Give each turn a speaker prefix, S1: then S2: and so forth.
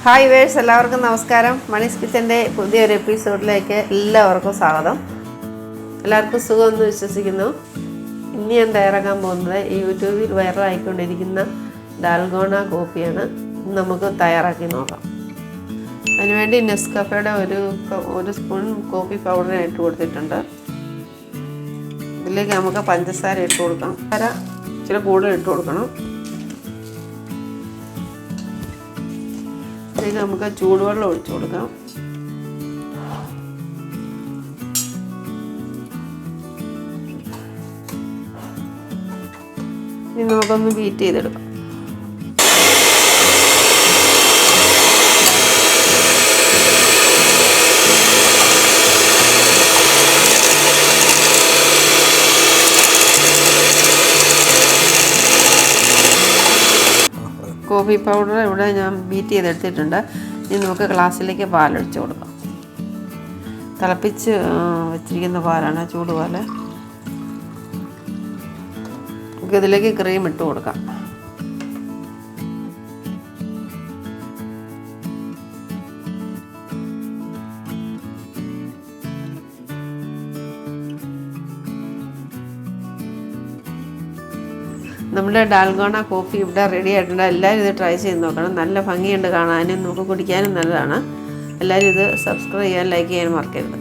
S1: Hi verse, എല്ലാവർക്കും നമസ്കാരം. Monies കിച്ചൻ്റെ പുതിയൊരു എപ്പിസോഡിലേക്ക് എല്ലാവർക്കും സ്വാഗതം. എല്ലാവർക്കും സുഖമെന്ന് വിശ്വസിക്കുന്നു. ഇനി ഞാൻ തയ്യാറാക്കാൻ പോകുന്നത് യൂട്യൂബിൽ വൈറലായിക്കൊണ്ടിരിക്കുന്ന ഡാൽഗോണ കോഫിയാണ്. നമുക്ക് തയ്യാറാക്കി നോക്കാം. അതിനുവേണ്ടി നെസ്കഫയുടെ ഒരു സ്പൂൺ കോഫി പൗഡർ ഇട്ട് കൊടുത്തിട്ടുണ്ട്. ഇതിലേക്ക് നമുക്ക് പഞ്ചസാര ഇട്ട് കൊടുക്കാം. ഇച്ചിരി കൂടുതൽ ഇട്ട് കൊടുക്കണം. ഇതിലേക്ക് നമുക്ക് ചൂടുവെള്ളം ഒഴിച്ചു കൊടുക്കാം. ഇനി നമുക്കൊന്ന് ബീറ്റ് ചെയ്തെടുക്കാം. കോഫി പൗഡർ ഇവിടെ ഞാൻ ബീറ്റ് ചെയ്തെടുത്തിട്ടുണ്ട്. ഇനി നമുക്ക് ഗ്ലാസ്സിലേക്ക് പാലൊഴിച്ച് കൊടുക്കാം. തിളപ്പിച്ച് വെച്ചിരിക്കുന്ന പാലാണ്, ചൂടുപാല്. നമുക്ക് ഇതിലേക്ക് ക്രീം ഇട്ട് കൊടുക്കാം. നമ്മുടെ ഡാൽഗോണ കോഫി ഇവിടെ റെഡി ആയിട്ടുണ്ട്. എല്ലാവരും ഇത് ട്രൈ ചെയ്ത് നോക്കണം. നല്ല ഭംഗിയുണ്ട് കാണാനും, നമുക്ക് കുടിക്കാനും നല്ലതാണ്. എല്ലാവരും ഇത് സബ്സ്ക്രൈബ് ചെയ്യാൻ, ലൈക്ക് ചെയ്യാൻ മറക്കരുത്.